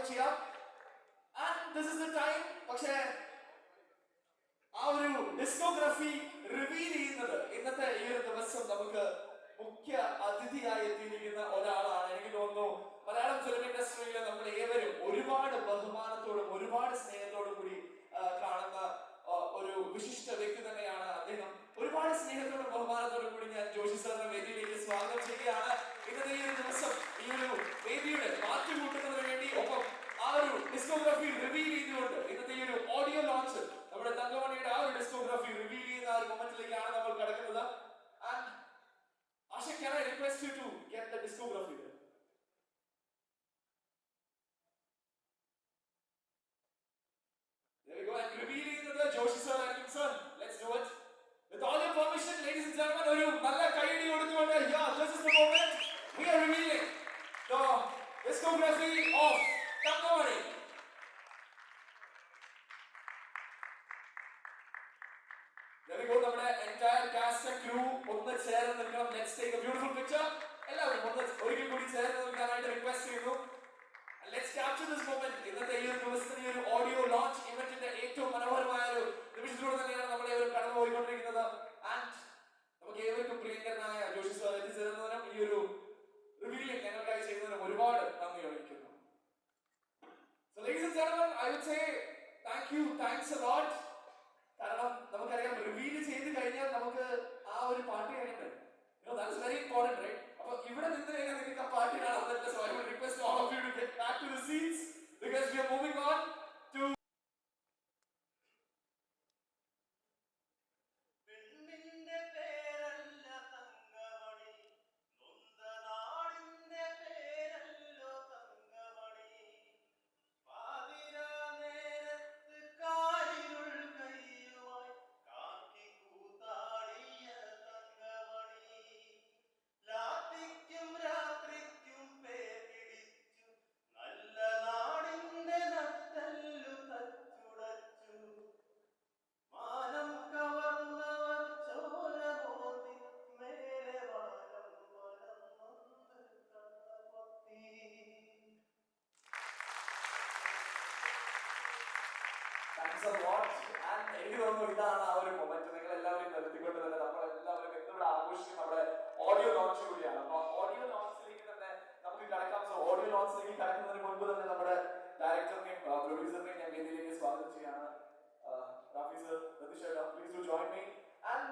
സ്വാഗതം ചെയ്യാം. And this is the time. പക്ഷേ ആ ഒരു ഡിസ്കോഗ്രഫി റിവീൽ ചെയ്യുന്നത് ഇന്നത്തെ ഈ ഒരു ദിവസം നമുക്ക് മുഖ്യ അതിഥിയായി എത്തിയിരിക്കുന്ന ഒരാളാണ്. എനിക്ക് തോന്നുന്നു മലയാളം ഫിലിം ഇൻഡസ്ട്രിയിൽ നമ്മൾ ഏവരും ഒരുപാട് ബഹുമാനത്തോടും ഒരുപാട് സ്നേഹത്തോടും കൂടി കാണുന്ന ഒരു വിശിഷ്ട വ്യക്തി തന്നെയാണ് അദ്ദേഹം. ഒരുപാട് സ്നേഹത്തോടും ബഹുമാനത്തോടും കൂടി ഞാൻ ജോഷി സാറിന്റെ വേദിയിലേക്ക് സ്വാഗതം ചെയ്യുകയാണ്. ഇന്നത്തെ ഈ ഒരു ദിവസം ഈ ഒരു വേദിയുടെ മാറ്റുകൂട്ടുന്നതിന് വേണ്ടി ഒപ്പം ആ ഒരു ഡിസ്കോഗ്രഫി റിവീൽ ചെയ്തുകൊണ്ട് ഇന്നത്തെ ഈ ഒരു ഓഡിയോ ലോഞ്ച് നമ്മുടെ തങ്കമണിയുടെ ആ ഒരു ഡിസ്കോഗ്രഫി റിവീൽ ചെയ്യുന്ന ആ ഒരു മൊമെന്റിലേക്കാണ് നമ്മൾ കടക്കുന്നത്. And Asha, can I request you to get the discography there? There we go. And revealing the Joshi sir and Kim sir. Let's do it. With all your permission, ladies and gentlemen, oru nalla kaiyadi kodukkonde, yeah, this is the moment. We are revealing the discography of Thangamani. There we go. നമ്മുടെ entire cast and crew ഒന്ന് ചേർന്ന് നിൽക്കണം. Let's take a beautiful picture. എല്ലാവരും ഒന്ന് ഒരിക്കൽ കൂടി ചേർന്ന് നിൽക്കാനായിട്ട് റിക്വസ്റ്റ് ചെയ്യുന്നു. Let's capture this moment. ഇന്നത്തെ ഈ ഒരു ദിവസത്തെ ഈ ഒരു ഓഡിയോ ലോഞ്ച് ഇവന്റിന്റെ ഏറ്റവും മനോഹരമായ ഒരു നിമിഷത്തിലൂടെ തന്നെയാണ് നമ്മളെ ഒരു കടന്നു പോയിക്കൊണ്ടിരിക്കുന്നത്. ആൻഡ് നമുക്ക് ഏവർക്കും പ്രിയങ്കരനായ ജോഷി സാർ എത്തിച്ചേരുന്നതിനും ഈ ഒരു റിവീലിംഗ് ഞങ്ങൾക്കായി ചെയ്യുന്നതിനും ഒരുപാട് നന്ദി അറിയിക്കുന്നു. So ladies and gentlemen, I would say thanks a lot. കാരണം നമുക്കറിയാം റിവീൽ ചെയ്ത് കഴിഞ്ഞാൽ നമുക്ക് ആ ഒരു പാട്ട് കഴിയണ്ടേ. That is very important, right? അപ്പോൾ ഇവിടെ നിന്ന് കഴിഞ്ഞാൽ നിങ്ങൾക്ക് ആ പാട്ട് കാണാൻ പറ്റില്ല. So I will request all of you to get back to the seats because we are moving on to എനിക്ക് തോന്നുന്നു ഇതാണ് ആ ഒരു മൊമെന്റ്. നിങ്ങൾ എല്ലാവരും നിർത്തിക്കൊണ്ട് തന്നെ നമ്മൾ എല്ലാവരും എന്തുകൂടെ ആഘോഷിക്കും നമ്മുടെ ഓഡിയോ ലോഞ്ച് കൂടിയാണ്. അപ്പൊ ഓഡിയോ ലോഞ്ചിലേക്ക് തന്നെ നമുക്ക് കടക്കാം. സോ ഓഡിയോ ലോഞ്ചിലേക്ക് കടക്കുന്നതിന് മുൻപ് തന്നെ നമ്മുടെ ഡയറക്ടറിനെയും പ്രൊഡ്യൂസറിനെയും ഞാൻ വേദിയിലേക്ക് സ്വാഗതം ചെയ്യാണ്. Rafi sir, Ratheesh, please do join me. And